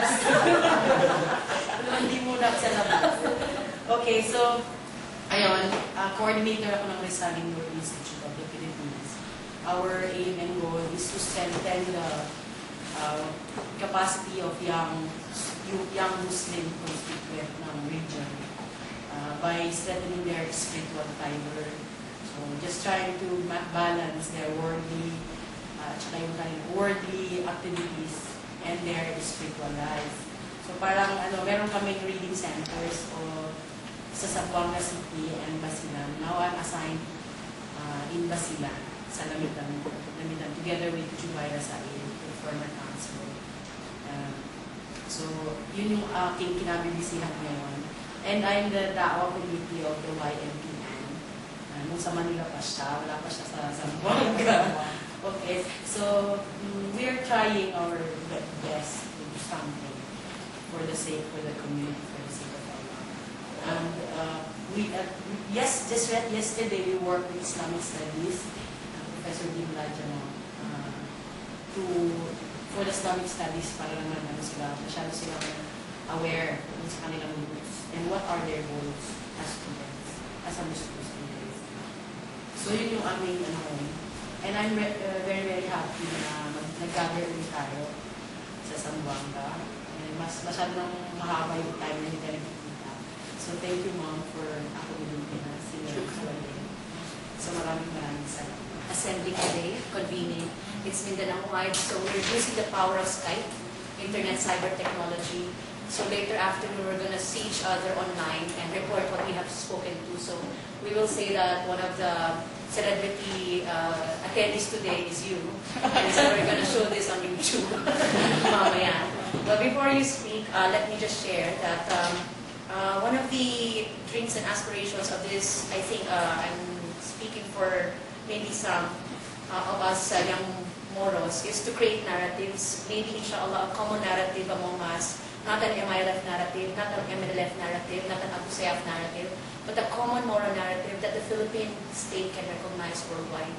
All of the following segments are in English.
labas. Hindi muna sa labas. Okay, so, ayun, coordinator ako ng Rizalin Law Institute of the Philippines. Our aim and goal is to strengthen the capacity of young Muslim constituent ng region by strengthening their spiritual fiber. So, just trying to balance their worldly activities and their spiritual life. So, parang, meron kaming reading centers o sa Zamboanga City and Basilan. Now, I'm assigned in Basilan, sa Lamitan, together with Jubaira Said, the former council. So, yun yung aking kinabibisihan ngayon. And I'm the Da'wa Committee of the YMPN. Nung sa Manila pa siya, wala pa siya sa Zamboanga. Okay, so we're trying our best to do something for the sake, for the community, for the sake of Allah. And just yesterday we worked with Islamic Studies, Professor Dim Lajano, for the Islamic Studies, para naman masyado sila aware sa kanilang roots and what are their goals as students, as a Muslim students. So yun yung aming and I'm very, very happy na nag-gather ulit tayo sa Zamboanga. And masyado nang mahaba yung time na hindi tayo nagkikita. So thank you, Mom, for accommodating us in your holiday. So maraming salamat. Assembly today, convening. It's Mindanao-wide, so we're using the power of Skype, internet cyber technology. So later afternoon, we're going to see each other online and report what we have spoken to. So we will say that one of the celebrity attendees today is you. And so we're going to show this on YouTube. But before you speak, let me just share that one of the dreams and aspirations of this, I think I'm speaking for maybe some of us young Moros, is to create narratives, maybe inshallah a common narrative among us, not an MILF narrative, not an MNLF narrative, not an Abu Sayyaf narrative, but a common moral narrative that the Philippine state can recognize worldwide.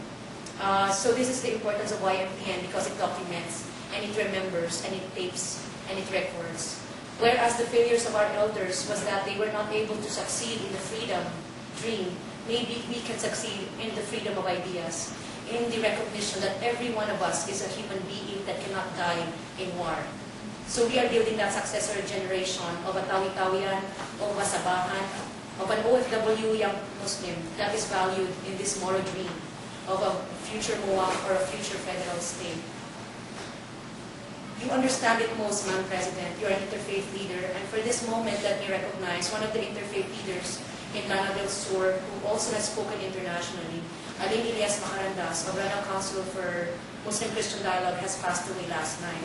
So this is the importance of YMPN because it documents and it remembers and it tapes and it records. Whereas the failures of our elders was that they were not able to succeed in the freedom dream, maybe we can succeed in the freedom of ideas, in the recognition that every one of us is a human being that cannot die in war. So we are building that successor generation of a Tawi-Tawian, of a Sabahan, of an OFW young Muslim that is valued in this Moro dream of a future MOAC or a future federal state. You understand it most, Madam President. You're an interfaith leader, and for this moment, let me recognize one of the interfaith leaders in Lanao del Sur who also has spoken internationally. Aling Elias Macarandas, of Lanao Council for Muslim-Christian Dialogue, has passed away last night.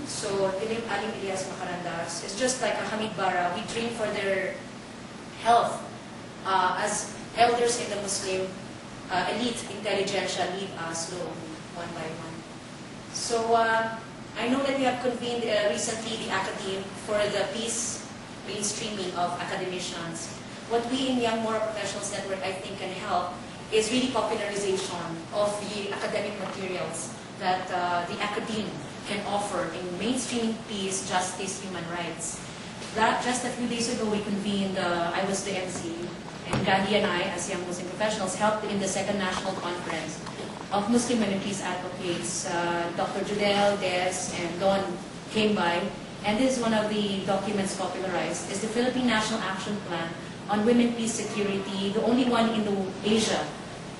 So, Aling Elias Macarandas is just like a Hamid Bara. We dream for their health as elders in the Muslim elite intelligentsia lead us one by one. So, I know that we have convened recently the Academe for the peace mainstreaming of academicians. What we in Young Moro Professionals Network, I think, can help is really popularization of the academic materials that the academe can offer in mainstreaming peace, justice, human rights. That just a few days ago we convened, I was the MC, and Gandhi and I, as young Muslim professionals, helped in the second national conference of Muslim minorities advocates. Dr. Judel, Des, and Don came by, and this is one of the documents popularized, is the Philippine National Action Plan on Women, Peace, Security, the only one in Asia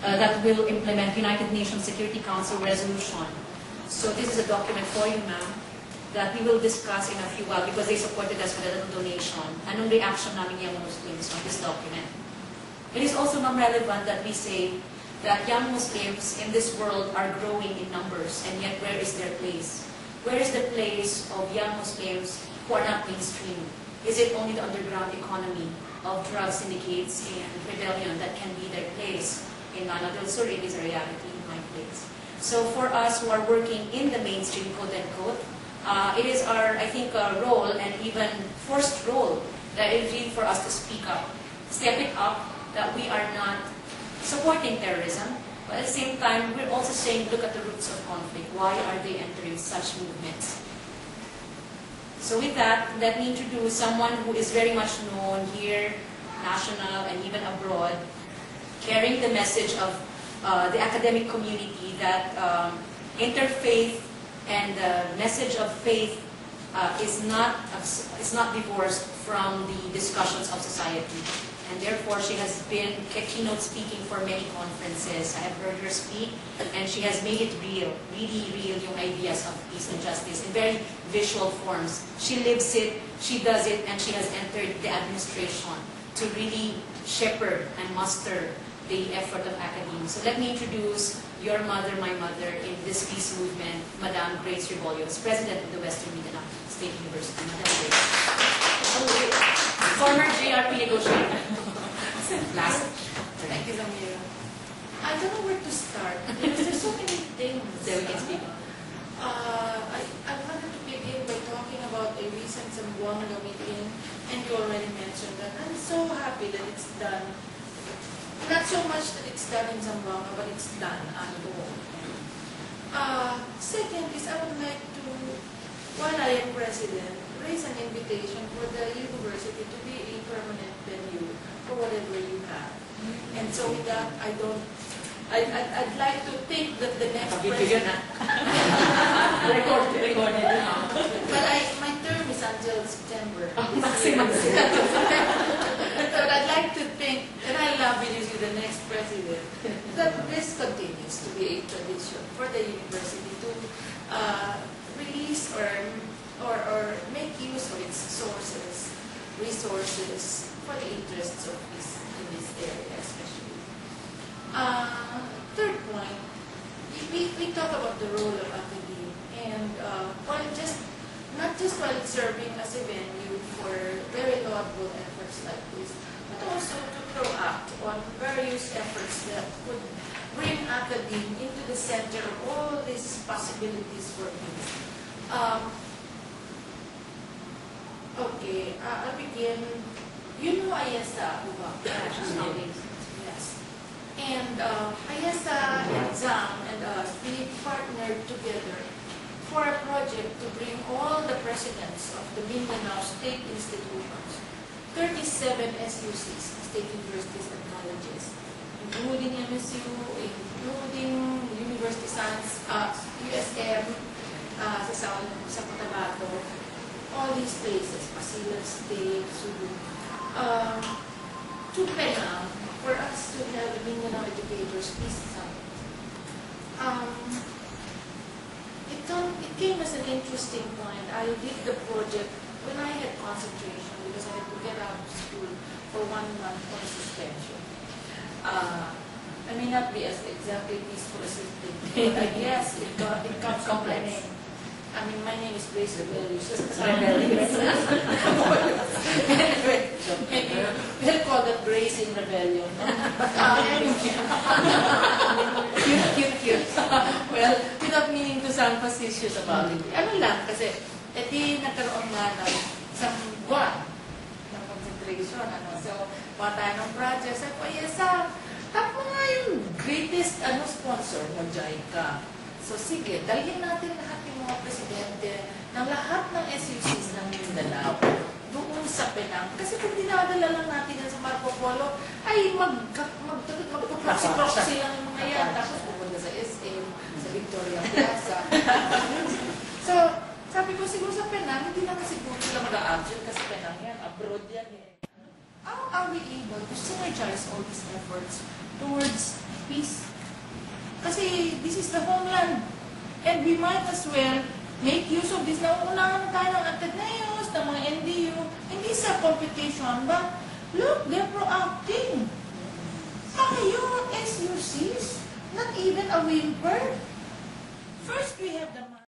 that will implement United Nations Security Council resolution. So this is a document for you, ma'am, that we will discuss in a few while because they supported us with a little donation. Anong reaction namin young Muslims on this document? It is also, ma'am, relevant that we say that young Muslims in this world are growing in numbers, and yet where is their place? Where is the place of young Muslims who are not mainstream? Is it only the underground economy of drug syndicates and rebellion that can be their place? In Lanao del Sur, it is a reality in my place. So for us who are working in the mainstream, quote unquote, it is our, I think, role and even first role that it is really for us to speak up, step it up, that we are not supporting terrorism, but at the same time, we're also saying, look at the roots of conflict. Why are they entering such movements? So with that, let me introduce someone who is very much known here, national and even abroad, carrying the message of the academic community that interfaith and the message of faith is not divorced from the discussions of society. And therefore, she has been keynote speaking for many conferences. I have heard her speak, and she has made it real, really real, yung ideas of peace and justice in very visual forms. She lives it, she does it, and she has entered the administration to really shepherd and muster the effort of academia. So let me introduce your mother, my mother, in this peace movement, Madam Grace Rebollos, President of the Western Mindanao State University. Madam Grace. Former JRP negotiator. Last. Thank you, Zamira. I don't know where to start because there's so many things. That we can speak. I wanted to begin by talking about a recent Zamboanga meeting, and you already mentioned that. I'm so happy that it's done. Not so much that it's done in Zamboanga, but it's done at home. Second is I would like to, while I am president, raise an invitation for the university to be a permanent venue for whatever you have. And so with that, I'd like to think that the next president... Recorded. But my term is until September. But I'd like to think, and I love it with the next president, that this continues to be a tradition for the university to release or make use of its resources for the interests of peace in this area especially. Third point, we talk about the role of academia, and not just while serving as a venue for very laudable efforts like this, but also to throw out on various efforts that would bring academia into the center of all these possibilities for peace. Okay, I'll begin. You know IESA, yes. And IESA and ZAM and us, we partnered together for a project to bring all the presidents of the Mindanao state institutions, 37 SUCs, state universities and colleges, including MSU, including University Science, USM, sa Cotabato, all these places, Pasilan State, Subu, to Penang for us to have the Mindanao Educators Peace Summit. It came as an interesting point. I did the project when I had concentration because I had to get out of school for 1 month on suspension. I may not be as exactly peaceful as you think, but I guess it comes from my name. I mean, my name is Grace Rebollos. Anyway, we'll call that Grace in Rebellion. Cute. Well, without meaning to sound facetious about it. Ano lang, kasi nagkaroon nga ng isang buwan ng concentration. So, mga tayo ng project. Sabi ko, yes, tapos nga yung greatest sponsor mo, JICA. So, sige, dalhin natin lahat yung mga presidente ng lahat ng SUCs ng Mindanao doon sa Penang. Kasi kung dinadala lang natin yan sa Marco Polo, ay magpuproxy lang yung mga yan. Tapos pupunta sa SM, sa Victoria Plaza. So, sabi ko siguro sa Penang, hindi na kasi siguro sila mag-a-action kasi Penang yan, abroad yan eh. How are we able to synergize all these efforts towards peace? Kasi this is the homeland. And we might as well make use of this. Nauunahan tayo ng Ateneos, ng mga NDU. Hindi sa competition, but look, they're proacting. Tayo, SUCs, not even a whimper. First, we have the